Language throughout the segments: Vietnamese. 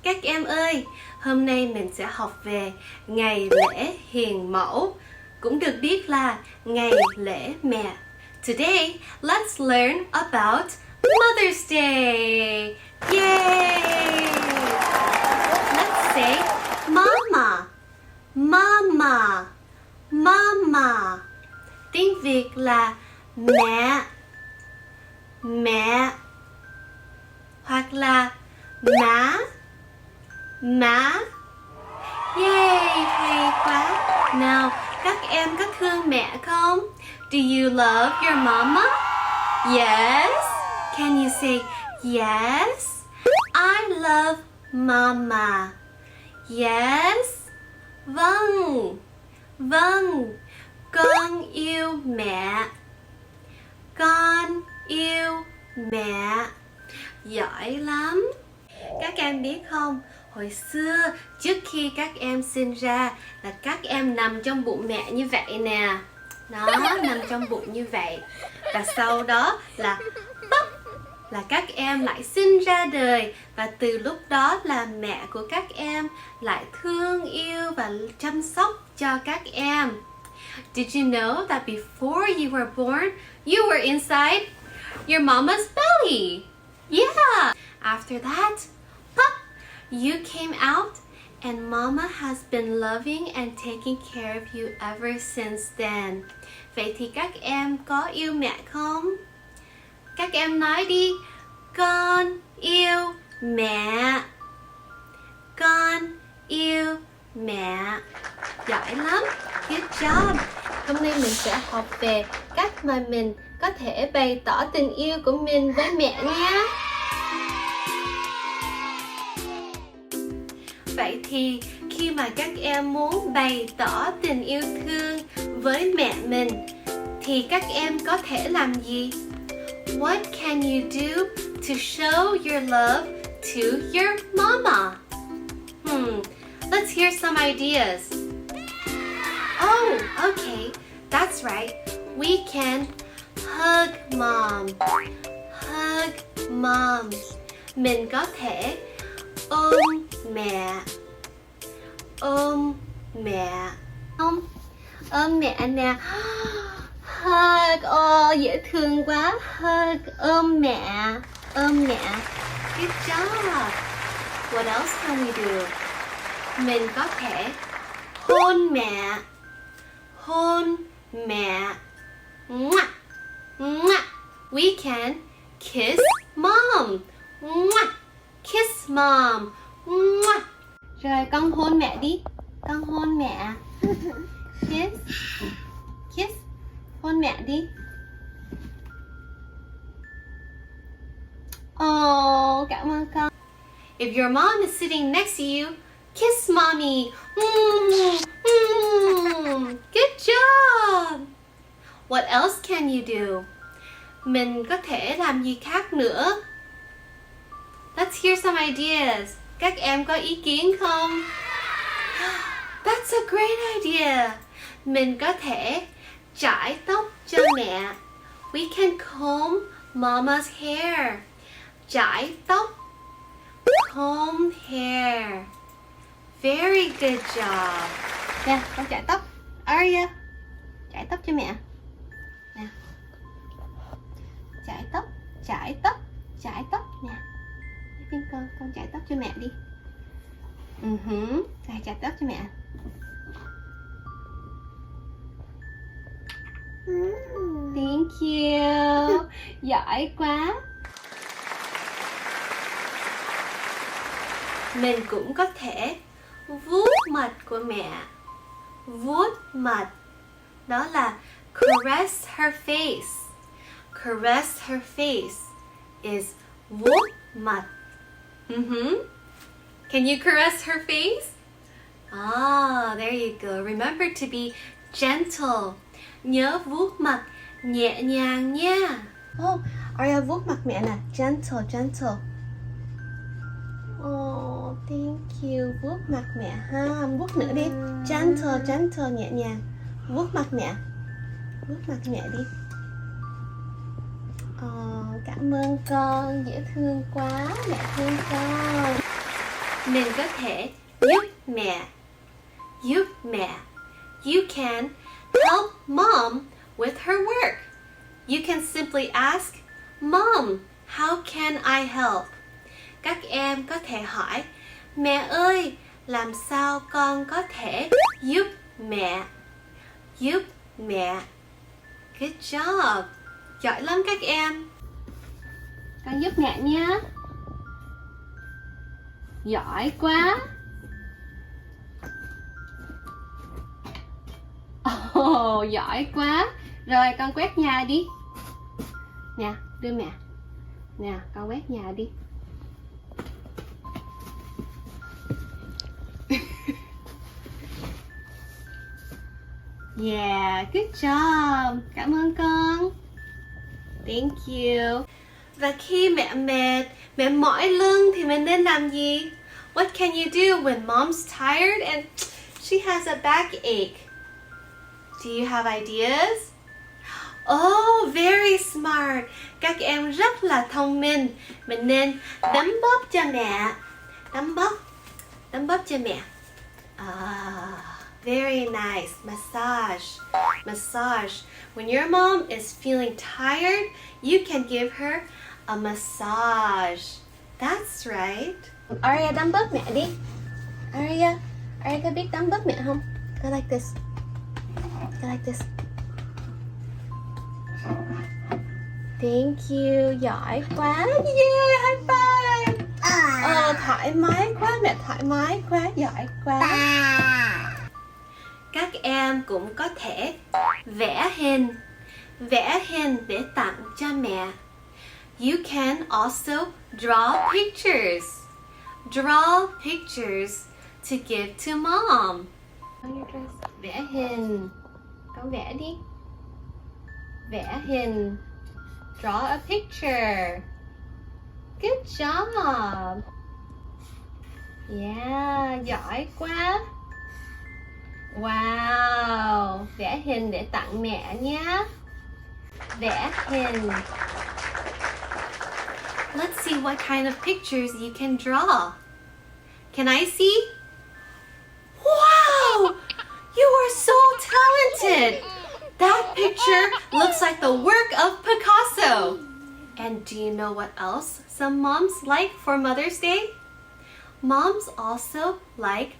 Các em ơi, hôm nay mình sẽ học về ngày lễ hiền mẫu, cũng được biết là ngày lễ mẹ. Today, let's learn about Mother's Day. Yay! Let's say Mama, Mama, Mama. Tiếng Việt là mẹ, mẹ, hoặc là má, má. Yay, hay quá. Nào, các em có thương mẹ không? Do you love your mama? Yes. Can you say yes? I love mama. Yes. Vâng. Vâng. Con yêu mẹ. Con yêu mẹ. Giỏi lắm. Các em biết không, hồi xưa trước khi các em sinh ra là các em nằm trong bụng mẹ như vậy nè. Đó, nằm trong bụng như vậy. Và sau đó là bắp, là các em lại sinh ra đời. Và từ lúc đó là mẹ của các em lại thương yêu và chăm sóc cho các em. Did you know that before you were born, you were inside your mama's belly? Yeah. After that, pop, you came out and mama has been loving and taking care of you ever since then. Vậy thì các em có yêu mẹ không? Các em nói đi, con yêu mẹ. Con yêu mẹ. Giỏi lắm. Good job. Hôm nay mình sẽ học về cách mà mình có thể bày tỏ tình yêu của mình với mẹ nhé. Vậy thì khi mà các em muốn bày tỏ tình yêu thương với mẹ mình thì các em có thể làm gì? What can you do to show your love to your mama? Let's hear some ideas. Oh, okay. That's right. We can hug mom. Hug mom. Mình có thể ôm mẹ. Ôm mẹ. Ôm mẹ nè. Hug. Dễ thương quá. Hug. Ôm mẹ. Ôm mẹ. Good job. What else can we do? Mình có thể hôn mẹ. Hôn mẹ. Mwah. Mwah. We can kiss mom. Mwah. Kiss mom. Mwah. Rồi con hôn mẹ đi. Con hôn mẹ. Kiss. Kiss. Hôn mẹ đi. Oh, cảm ơn con. If your mom is sitting next to you, kiss mommy. Good job. What else can you do? Mình có thể làm gì khác nữa? Let's hear some ideas. Các em có ý kiến không? That's a great idea. Mình có thể chải tóc cho mẹ. We can comb mama's hair. Chải tóc. Comb hair. Very good job. Nè, con chải tóc. Aria, chải tóc cho mẹ. Nè. Chải tóc, chải tóc, chải tóc nè. Con chải tóc cho mẹ đi. Chải tóc cho mẹ. Thank you. Giỏi quá. Mình cũng có thể vuốt mặt của mẹ. Vuốt mặt. Đó là caress her face. Caress her face is vuốt mặt. Can you caress her face? Ah, there you go. Remember to be gentle. Nhớ vuốt mặt nhẹ nhàng nha. Oh, Aria vuốt mặt mẹ nè. Gentle, gentle. Oh, thank you. Vuốt mặt mẹ ha. Vuốt nữa đi. Gentle, gentle, nhẹ nhàng. Vuốt mặt mẹ. Vuốt mặt mẹ đi. Cảm ơn con. Dễ thương quá. Mẹ thương con. mình có thể giúp mẹ. Giúp mẹ. You can help mom with her work. You can simply ask, Mom, how can I help? Các em có thể hỏi, mẹ ơi, làm sao con có thể giúp mẹ? Giúp mẹ. Good job. Giỏi lắm các em. Con giúp mẹ nha. Giỏi quá. Oh, giỏi quá. Rồi con quét nhà đi. Nè, đưa mẹ. Nè, con quét nhà đi. Yeah, good job. Cảm ơn con. Thank you. Và khi mẹ mệt, mẹ mỏi lưng thì mình nên làm gì? What can you do when mom's tired and she has a backache? Do you have ideas? Oh, very smart. Các em rất là thông minh. Mình nên đấm bóp cho mẹ. Đấm bóp cho mẹ. Very nice. Massage. Massage. When your mom is feeling tired, you can give her a massage. That's right. Aria, đấm bóp mẹ đi. Aria có biết đấm bóp mẹ không? Go like this. Go like this. Thank you. Giỏi quá. Yeah, high five. Thoải mái quá. Mẹ thoải mái quá. Giỏi quá. Các em cũng có thể vẽ hình để tặng cho mẹ. You can also draw pictures to give to mom. Vẽ hình. Con vẽ đi. Vẽ hình. Draw a picture. Good job. Yeah, giỏi quá. Wow, vẽ hình để tặng mẹ nhé. Vẽ hình. Let's see what kind of pictures you can draw. Can I see? Wow, you are so talented. That picture looks like the work of Picasso. And do you know what else some moms like for Mother's Day? Moms also like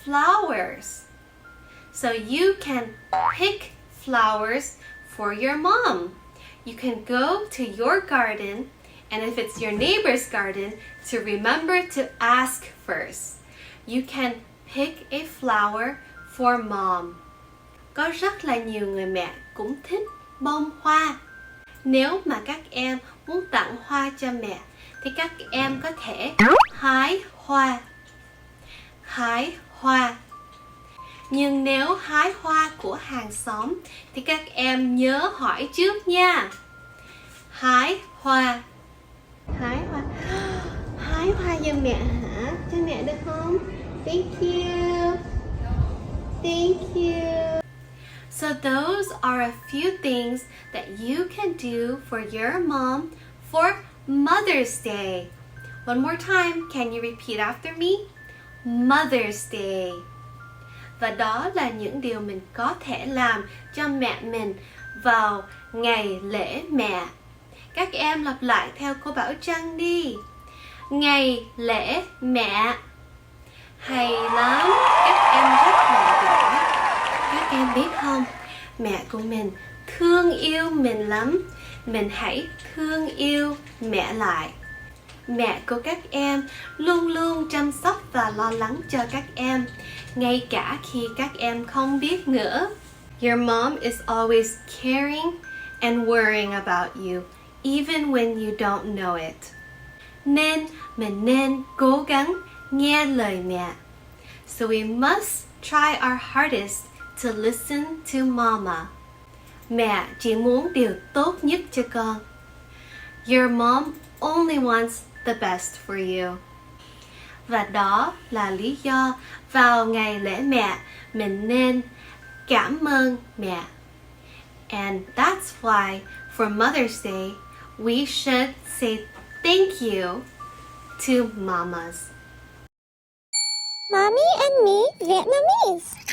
flowers. So you can pick flowers for your mom. You can go to your garden, and if it's your neighbor's garden, to remember to ask first. You can pick a flower for mom. Có rất là nhiều người mẹ cũng thích bông hoa. Nếu mà các em muốn tặng hoa cho mẹ, thì các em có thể hái hoa. Hái hoa. Nhưng nếu hái hoa của hàng xóm thì các em nhớ hỏi trước nha. Hái hoa. Hái hoa. Hái hoa cho mẹ hả? Cho mẹ được không? Thank you. Thank you. So those are a few things that you can do for your mom for Mother's Day. One more time, can you repeat after me? Mother's Day. Và đó là những điều mình có thể làm cho mẹ mình vào ngày lễ mẹ. Các em lặp lại theo cô Bảo Trăng đi. Ngày lễ mẹ. Hay lắm, các em rất là giỏi. Các em biết không, mẹ của mình thương yêu mình lắm. Mình hãy thương yêu mẹ lại. Mẹ của các em luôn luôn chăm sóc và lo lắng cho các em, ngay cả khi các em không biết nữa. Your mom is always caring and worrying about you, even when you don't know it. Nên mình nên cố gắng nghe lời mẹ. So we must try our hardest to listen to mama. Mẹ chỉ muốn điều tốt nhất cho con. Your mom only wants the best for you. Và đó là lý do vào ngày lễ mẹ mình nên cảm ơn mẹ. And that's why for Mother's Day we should say thank you to mamas. Mommy and Me Vietnamese.